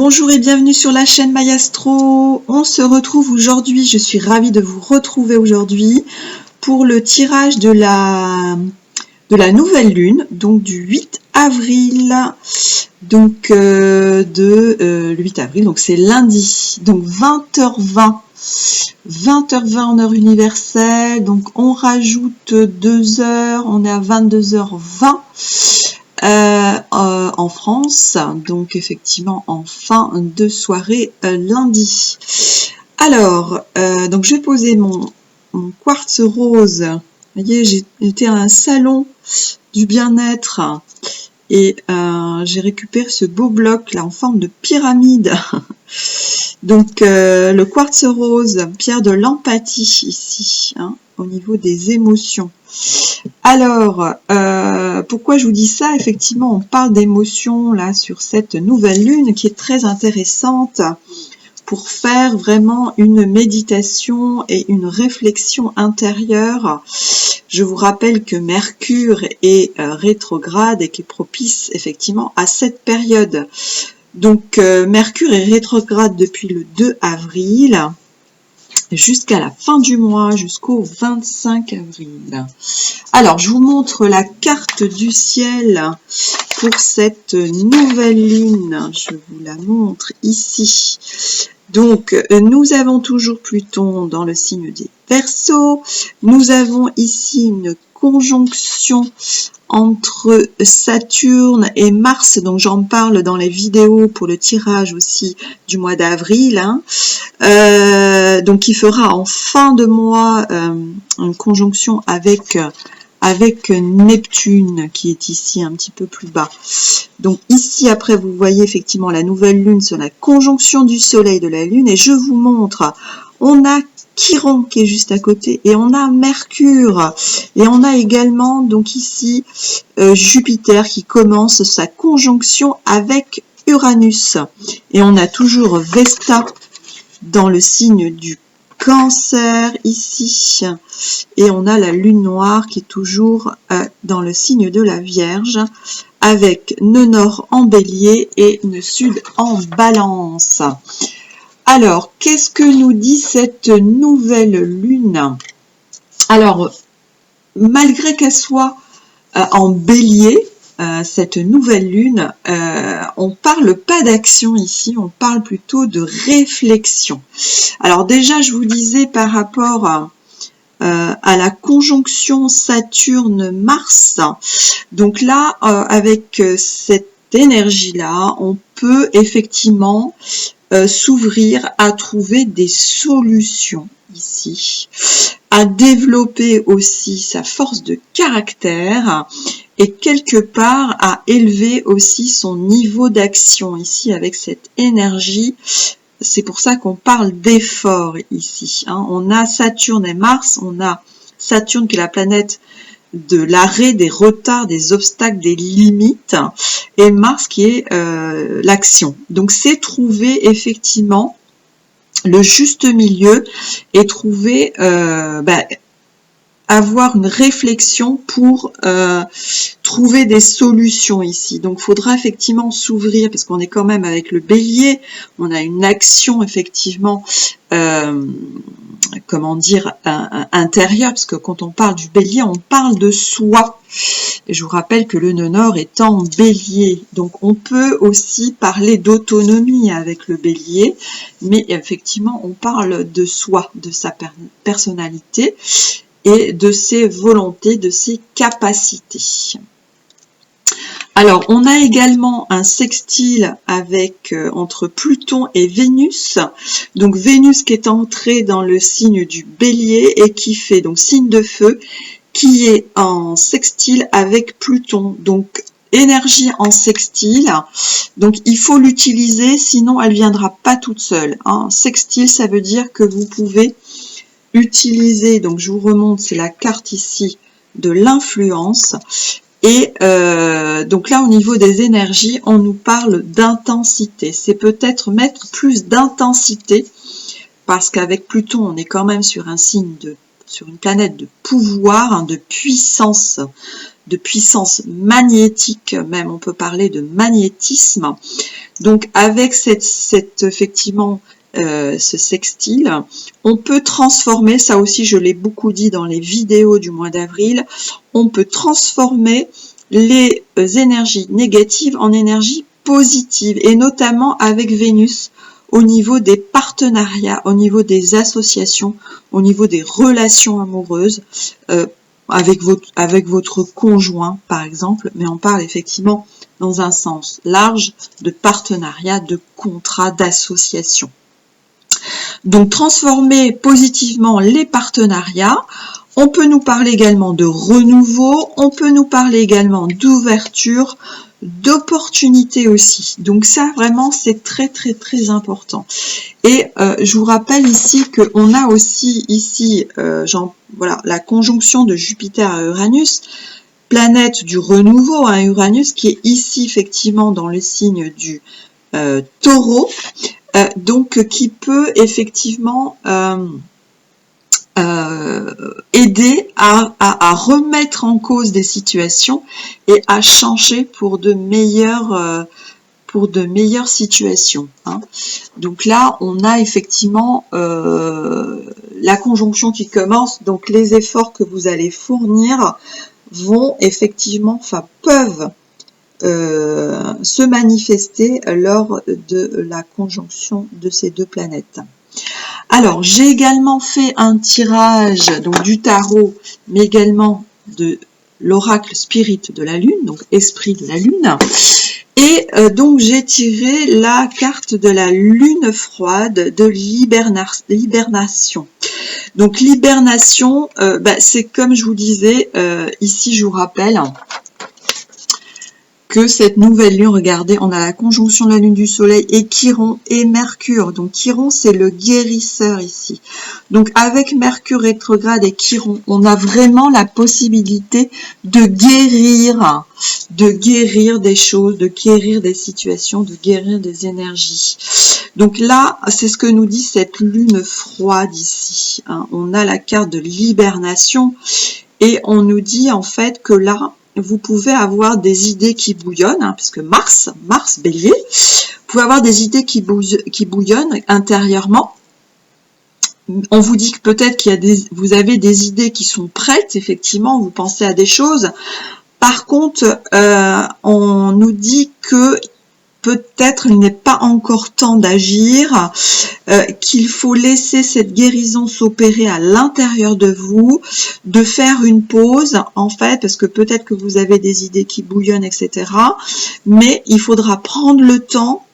Bonjour et bienvenue sur la chaîne Mayastro. On se retrouve aujourd'hui, je suis ravie de vous retrouver aujourd'hui pour le tirage de la nouvelle lune, donc du 8 avril, donc le 8 avril, donc c'est lundi, donc 20h20. 20h20 en heure universelle, donc on rajoute 2 heures, on est à 22h20 en France, donc effectivement en fin de soirée lundi. Alors, donc je vais poser mon quartz rose. Vous voyez, j'étais à un salon du bien-être et j'ai récupéré ce beau bloc là en forme de pyramide. Donc le quartz rose, pierre de l'empathie ici, hein, au niveau des émotions. Alors, pourquoi je vous dis ça? Effectivement, on parle d'émotions là sur cette nouvelle lune qui est très intéressante pour faire vraiment une méditation et une réflexion intérieure. Je vous rappelle que Mercure est rétrograde et qui est propice effectivement à cette période. Donc Mercure est rétrograde depuis le 2 avril jusqu'à la fin du mois, jusqu'au 25 avril. Alors, je vous montre la carte du ciel pour cette nouvelle lune. Je vous la montre ici. Donc, nous avons toujours Pluton dans le signe des Verseaux. Nous avons ici une conjonction entre Saturne et Mars, donc j'en parle dans les vidéos pour le tirage aussi du mois d'avril, hein. Donc il fera en fin de mois une conjonction avec Neptune qui est ici un petit peu plus bas. Donc ici après vous voyez effectivement la nouvelle lune sur la conjonction du soleil et de la lune, et je vous montre, on a Chiron qui est juste à côté et on a Mercure et on a également donc ici Jupiter qui commence sa conjonction avec Uranus, et on a toujours Vesta dans le signe du Cancer ici, et on a la lune noire qui est toujours dans le signe de la Vierge avec nœud nord en Bélier et nœud sud en Balance. Alors, qu'est-ce que nous dit cette nouvelle lune? Alors, malgré qu'elle soit en Bélier, cette nouvelle lune, on parle pas d'action ici, on parle plutôt de réflexion. Alors déjà, je vous disais par rapport à la conjonction Saturne-Mars, donc là, avec cette énergie-là, on peut effectivement s'ouvrir à trouver des solutions ici, à développer aussi sa force de caractère et quelque part à élever aussi son niveau d'action ici avec cette énergie. C'est pour ça qu'on parle d'effort ici, hein. On a Saturne et Mars, on a Saturne qui est la planète de l'arrêt, des retards, des obstacles, des limites, et Mars qui est l'action. Donc c'est trouver effectivement le juste milieu et trouver avoir une réflexion pour trouver des solutions ici. Donc, il faudra effectivement s'ouvrir, parce qu'on est quand même avec le Bélier, on a une action effectivement, comment dire, intérieure, parce que quand on parle du Bélier, on parle de soi. Et je vous rappelle que le nœud nord est en Bélier, donc on peut aussi parler d'autonomie avec le Bélier, mais effectivement, on parle de soi, de sa personnalité, et de ses volontés, de ses capacités. Alors, on a également un sextile avec entre Pluton et Vénus. Donc, Vénus qui est entrée dans le signe du Bélier et qui fait donc signe de feu, qui est en sextile avec Pluton. Donc, énergie en sextile. Donc, il faut l'utiliser, sinon elle ne viendra pas toute seule, hein. Sextile, ça veut dire que vous pouvez utiliser, donc je vous remonte, c'est la carte ici de l'influence, et donc là au niveau des énergies, on nous parle d'intensité. C'est peut-être mettre plus d'intensité, parce qu'avec Pluton, on est quand même sur un signe sur une planète de pouvoir, hein, de puissance magnétique, même on peut parler de magnétisme. Donc avec effectivement ce sextile, on peut transformer, ça aussi je l'ai beaucoup dit dans les vidéos du mois d'avril, on peut transformer les énergies négatives en énergies positives, et notamment avec Vénus, au niveau des partenariats, au niveau des associations, au niveau des relations amoureuses, avec votre conjoint par exemple, mais on parle effectivement dans un sens large de partenariat, de contrat, d'association. Donc transformer positivement les partenariats. On peut nous parler également de renouveau, on peut nous parler également d'ouverture, d'opportunité aussi. Donc ça vraiment c'est très important. Et je vous rappelle ici qu'on a aussi ici voilà, la conjonction de Jupiter à Uranus, planète du renouveau, hein, Uranus, qui est ici effectivement dans le signe du Taureau, donc qui peut effectivement aider à remettre en cause des situations et à changer pour de meilleures situations, hein. Donc là, on a effectivement la conjonction qui commence, donc les efforts que vous allez fournir vont effectivement, peuvent se manifester lors de la conjonction de ces deux planètes. Alors, j'ai également fait un tirage donc du tarot, mais également de l'oracle spirit de la Lune, donc esprit de la Lune. Et donc, j'ai tiré la carte de la Lune froide de l'hibernation. Donc, l'hibernation, c'est comme je vous disais, ici, je vous rappelle que cette nouvelle lune, regardez, on a la conjonction de la lune du soleil et Chiron et Mercure. Donc Chiron, c'est le guérisseur ici. Donc avec Mercure rétrograde et Chiron, on a vraiment la possibilité de guérir des choses, de guérir des situations, de guérir des énergies. Donc là, c'est ce que nous dit cette lune froide ici, hein. On a la carte de l'hibernation et on nous dit en fait que là, vous pouvez avoir des idées qui bouillonnent, hein, parce que Mars, Bélier, vous pouvez avoir des idées qui bouillonnent intérieurement. On vous dit que peut-être vous avez des idées qui sont prêtes, effectivement, vous pensez à des choses. Par contre, on nous dit que peut-être il n'est pas encore temps d'agir, qu'il faut laisser cette guérison s'opérer à l'intérieur de vous, de faire une pause en fait, parce que peut-être que vous avez des idées qui bouillonnent, etc. Mais il faudra prendre le temps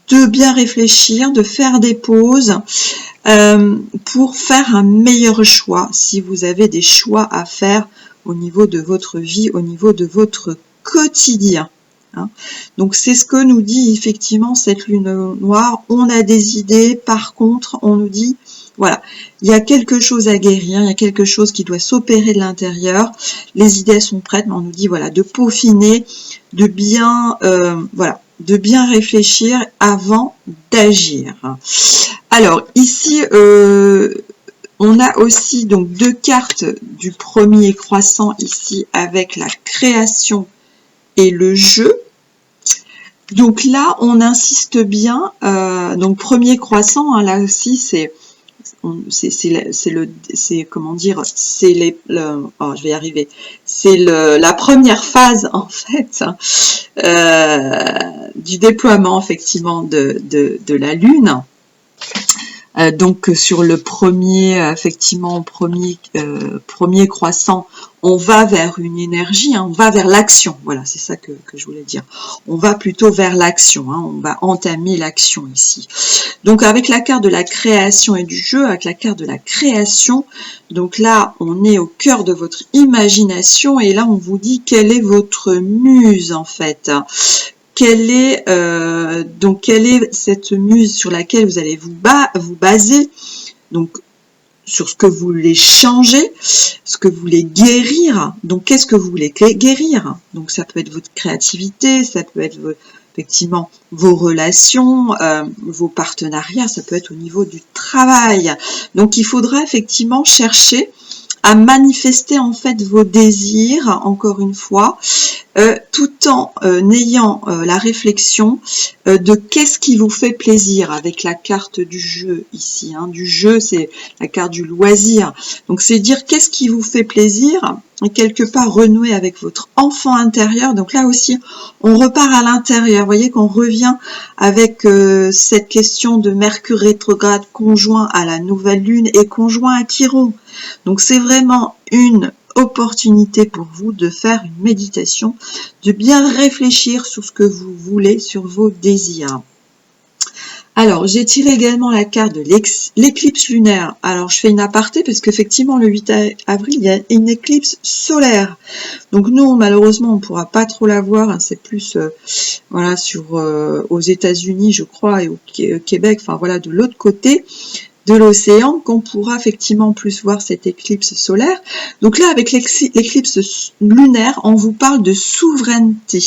de bien réfléchir, de faire des pauses pour faire un meilleur choix, si vous avez des choix à faire au niveau de votre vie, au niveau de votre quotidien. Donc c'est ce que nous dit effectivement cette lune noire. On a des idées, par contre on nous dit voilà, il y a quelque chose à guérir, il y a quelque chose qui doit s'opérer de l'intérieur, les idées sont prêtes, mais on nous dit voilà, de peaufiner, de bien réfléchir avant d'agir. Alors ici on a aussi donc deux cartes du premier croissant ici avec la création et le jeu. Donc là, on insiste bien. Donc premier croissant, hein, là aussi, c'est la première phase en fait du déploiement effectivement de la Lune. Donc sur le premier croissant, on va vers une énergie, hein, on va vers l'action. Voilà, c'est ça que je voulais dire. On va plutôt vers l'action, hein, on va entamer l'action ici. Donc avec la carte de la création et du jeu, avec la carte de la création, donc là on est au cœur de votre imagination et là on vous dit quelle est votre muse en fait. Quelle est cette muse sur laquelle vous allez vous baser, donc sur ce que vous voulez changer, ce que vous voulez guérir. Donc qu'est-ce que vous voulez guérir? Donc ça peut être votre créativité, ça peut être effectivement vos relations, vos partenariats, ça peut être au niveau du travail. Donc il faudra effectivement chercher à manifester en fait vos désirs, encore une fois, tout en ayant la réflexion de qu'est-ce qui vous fait plaisir avec la carte du jeu ici. Hein. Du jeu, c'est la carte du loisir. Donc c'est dire qu'est-ce qui vous fait plaisir et quelque part renouer avec votre enfant intérieur. Donc là aussi, on repart à l'intérieur. Vous voyez qu'on revient avec cette question de Mercure rétrograde conjoint à la nouvelle lune et conjoint à Chiron. Donc c'est vraiment une opportunité pour vous de faire une méditation, de bien réfléchir sur ce que vous voulez, sur vos désirs. Alors, j'ai tiré également la carte de l'éclipse lunaire. Alors, je fais une aparté parce qu'effectivement, le 8 avril, il y a une éclipse solaire. Donc, nous, malheureusement, on ne pourra pas trop la voir. Hein, c'est plus voilà, aux États-Unis, je crois, et au Québec, enfin voilà, de l'autre côté de l'océan, qu'on pourra effectivement plus voir cette éclipse solaire. Donc là, avec l'éclipse lunaire, on vous parle de souveraineté.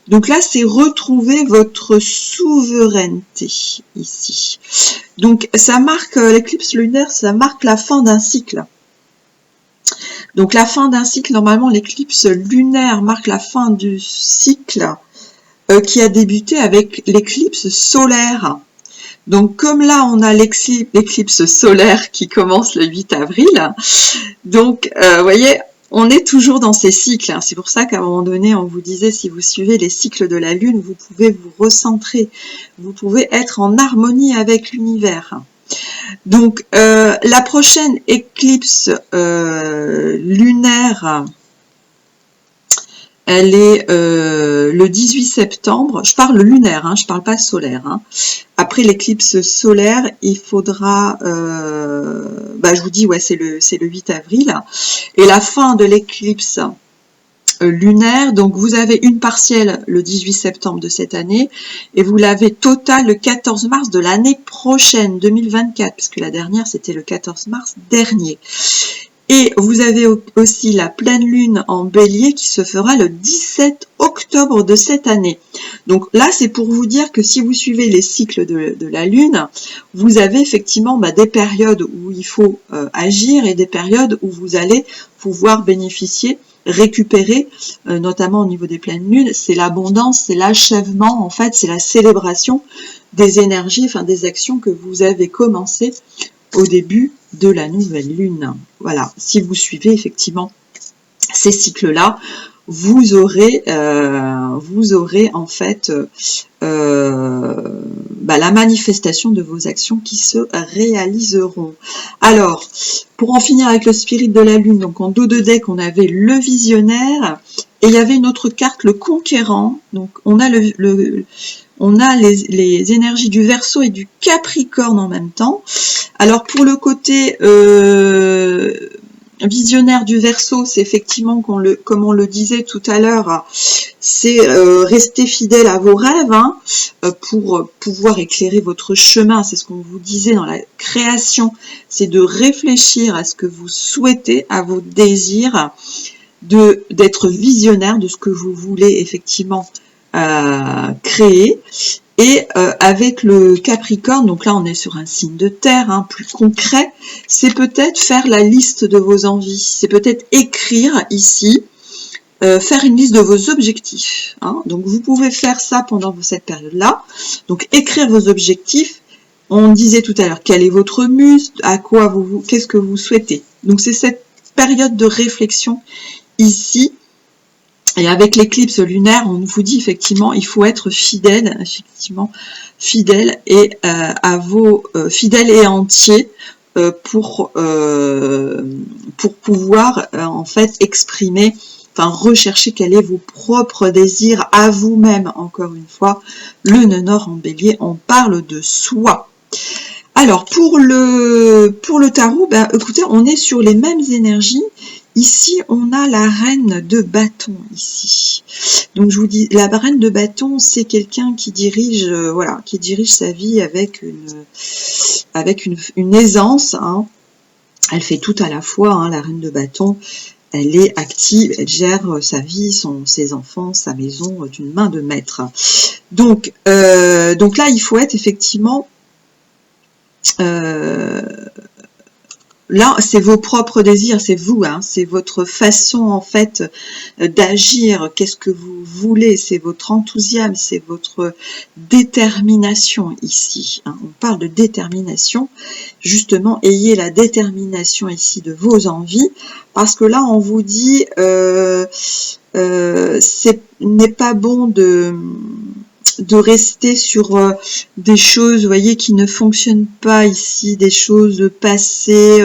Donc là, c'est retrouver votre souveraineté ici. Donc ça marque, l'éclipse lunaire, ça marque la fin d'un cycle. Donc la fin d'un cycle, normalement l'éclipse lunaire marque la fin du cycle qui a débuté avec l'éclipse solaire. Donc comme là on a l'éclipse solaire qui commence le 8 avril, donc vous voyez, on est toujours dans ces cycles. Hein. C'est pour ça qu'à un moment donné on vous disait si vous suivez les cycles de la Lune, vous pouvez vous recentrer, vous pouvez être en harmonie avec l'univers. Donc la prochaine éclipse lunaire, elle est le 18 septembre. Je parle lunaire, hein, je parle pas solaire. Hein. Après l'éclipse solaire, il faudra, je vous dis, ouais, c'est le 8 avril. Et la fin de l'éclipse lunaire, donc vous avez une partielle le 18 septembre de cette année et vous l'avez totale le 14 mars de l'année prochaine, 2024, puisque la dernière c'était le 14 mars dernier. Et vous avez aussi la pleine lune en bélier qui se fera le 17 octobre de cette année. Donc là, c'est pour vous dire que si vous suivez les cycles de la lune, vous avez effectivement des périodes où il faut agir et des périodes où vous allez pouvoir bénéficier, récupérer, notamment au niveau des pleines lunes. C'est l'abondance, c'est l'achèvement, en fait, c'est la célébration des énergies, enfin des actions que vous avez commencées au début de la nouvelle lune. Voilà, si vous suivez effectivement ces cycles-là, vous aurez en fait la manifestation de vos actions qui se réaliseront. Alors, pour en finir avec le spirit de la lune, donc en dos de deck, on avait le visionnaire et il y avait une autre carte, le conquérant. Donc on a les énergies du Verseau et du Capricorne en même temps. Alors pour le côté visionnaire du Verseau, c'est effectivement, comme on le disait tout à l'heure, c'est rester fidèle à vos rêves hein, pour pouvoir éclairer votre chemin. C'est ce qu'on vous disait dans la création, c'est de réfléchir à ce que vous souhaitez, à vos désirs, d'être visionnaire de ce que vous voulez effectivement créer. Et avec le Capricorne, donc là on est sur un signe de terre, hein, plus concret, c'est peut-être faire la liste de vos envies, c'est peut-être écrire ici, faire une liste de vos objectifs. Hein. Donc vous pouvez faire ça pendant cette période-là, donc écrire vos objectifs. On disait tout à l'heure, quel est votre muse, à quoi qu'est-ce que vous souhaitez. Donc c'est cette période de réflexion ici. Et avec l'éclipse lunaire, on vous dit effectivement, il faut être fidèle, et à vos fidèles et entiers pour pouvoir en fait exprimer, enfin rechercher quel est vos propres désirs à vous-même. Encore une fois, le nœud nord en bélier, on parle de soi. Alors pour le tarot, écoutez, on est sur les mêmes énergies. Ici, on a la reine de bâton, ici. Donc, je vous dis, la reine de bâton, c'est quelqu'un qui dirige, qui dirige sa vie avec une aisance. Hein. Elle fait tout à la fois, hein, la reine de bâton. Elle est active, elle gère sa vie, ses enfants, sa maison d'une main de maître. Donc là, il faut être effectivement là, c'est vos propres désirs, c'est vous, hein, c'est votre façon en fait d'agir, qu'est-ce que vous voulez, c'est votre enthousiasme, c'est votre détermination ici. Hein. On parle de détermination, justement, ayez la détermination ici de vos envies, parce que là, on vous dit, n'est pas bon de rester sur des choses, vous voyez, qui ne fonctionnent pas ici, des choses passées,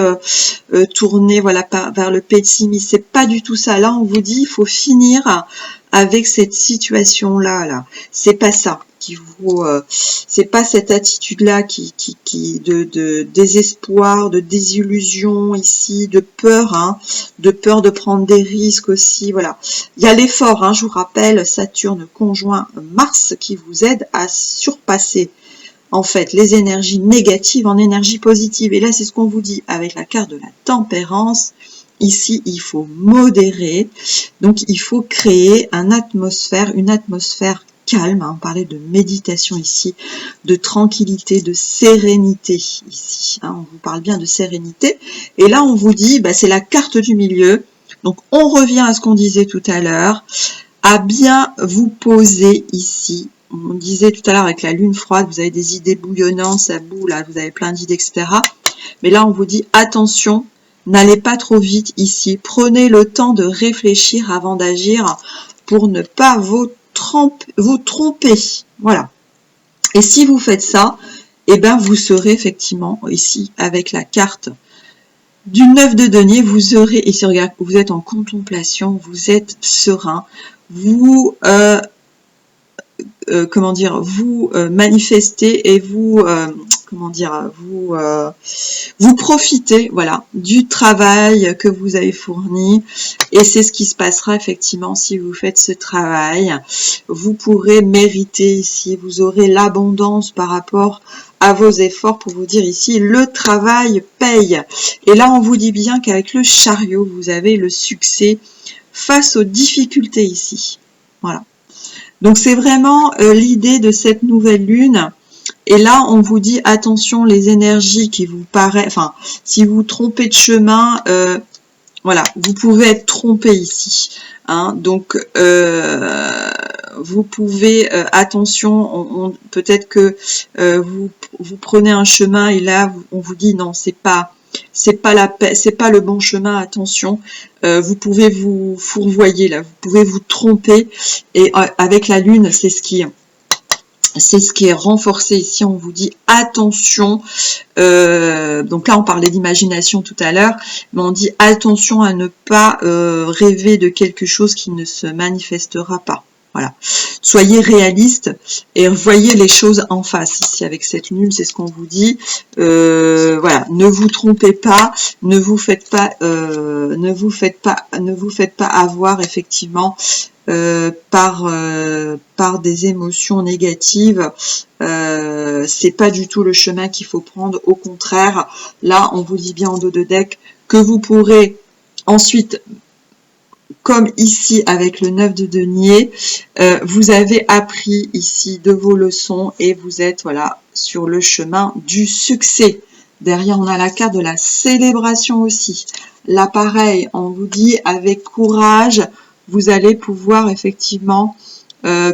tournées, voilà, vers le pessimisme. C'est pas du tout ça. Là, on vous dit, il faut finir avec cette situation-là. Là, c'est pas ça qui vous, c'est pas cette attitude-là de désespoir, de désillusion ici, de peur, hein, de peur de prendre des risques aussi. Voilà, il y a l'effort. Hein, je vous rappelle, Saturne conjoint Mars qui vous aide à surpasser en fait les énergies négatives en énergie positive. Et là, c'est ce qu'on vous dit avec la carte de la tempérance. Ici, il faut modérer, donc il faut créer une atmosphère calme, hein, on parlait de méditation ici, de tranquillité, de sérénité ici, hein, on vous parle bien de sérénité, et là on vous dit, bah, c'est la carte du milieu, donc on revient à ce qu'on disait tout à l'heure, à bien vous poser ici. On disait tout à l'heure avec la lune froide, vous avez des idées bouillonnantes, ça boue, là, vous avez plein d'idées, etc. Mais là, on vous dit, attention, n'allez pas trop vite ici. Prenez le temps de réfléchir avant d'agir pour ne pas vous tromper. Voilà. Et si vous faites ça, eh ben, vous serez effectivement ici avec la carte du 9 de denier, vous aurez, ici, regarde, vous êtes en contemplation, vous êtes serein, vous... comment dire, vous manifestez et vous, comment dire, vous profitez, voilà, du travail que vous avez fourni, et c'est ce qui se passera effectivement si vous faites ce travail. Vous pourrez mériter ici, vous aurez l'abondance par rapport à vos efforts, pour vous dire ici, le travail paye. Et là, on vous dit bien qu'avec le chariot, vous avez le succès face aux difficultés ici. Voilà. Donc c'est vraiment l'idée de cette nouvelle lune. Et là, on vous dit attention, les énergies qui vous paraissent, enfin, si vous trompez de chemin, voilà, vous pouvez être trompé ici. Hein, donc vous pouvez, attention, peut-être que vous prenez un chemin et là, on vous dit non, c'est pas le bon chemin, attention, vous pouvez vous fourvoyer là, vous pouvez vous tromper, et avec la lune, c'est ce qui est renforcé ici, on vous dit attention, donc là on parlait d'imagination tout à l'heure, mais on dit attention à ne pas rêver de quelque chose qui ne se manifestera pas. Voilà. Soyez réaliste et voyez les choses en face. Ici, avec cette lune, c'est ce qu'on vous dit. Voilà. Ne vous trompez pas. Ne vous faites pas avoir effectivement par des émotions négatives. C'est pas du tout le chemin qu'il faut prendre. Au contraire, là, on vous dit bien en dos de deck que vous pourrez ensuite, comme ici avec le 9 de denier, vous avez appris ici de vos leçons et vous êtes, voilà, sur le chemin du succès. Derrière, on a la carte de la célébration aussi. Là, pareil, on vous dit avec courage, vous allez pouvoir effectivement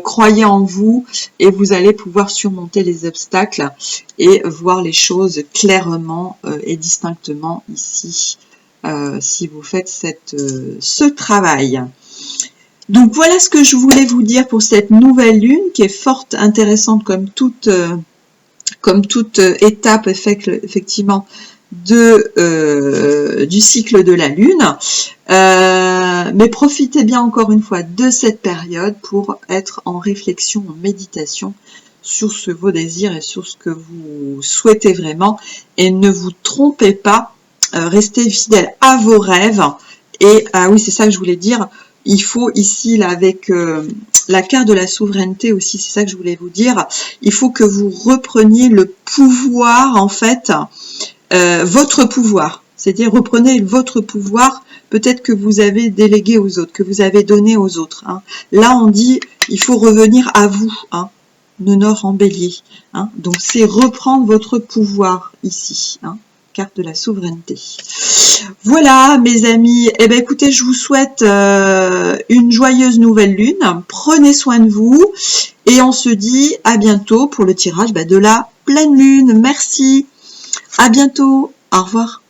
croire en vous et vous allez pouvoir surmonter les obstacles et voir les choses clairement et distinctement ici. Si vous faites ce travail. Donc voilà ce que je voulais vous dire pour cette nouvelle lune qui est fort intéressante comme toute étape effectivement du cycle de la lune. Mais profitez bien encore une fois de cette période pour être en réflexion, en méditation sur vos désirs et sur ce que vous souhaitez vraiment, et ne vous trompez pas. Restez fidèle à vos rêves. Et oui, c'est ça que je voulais dire. Il faut ici, là, avec la carte de la souveraineté aussi, c'est ça que je voulais vous dire. Il faut que vous repreniez le pouvoir, en fait, votre pouvoir. C'est-à-dire, reprenez votre pouvoir, peut-être que vous avez délégué aux autres, que vous avez donné aux autres. Hein. Là, on dit, il faut revenir à vous, hein, Nord en bélier. Hein. Donc, c'est reprendre votre pouvoir ici. Hein. carte de la souveraineté. Voilà mes amis, eh ben écoutez, je vous souhaite une joyeuse nouvelle lune, prenez soin de vous et on se dit à bientôt pour le tirage de la pleine lune. Merci, à bientôt, au revoir.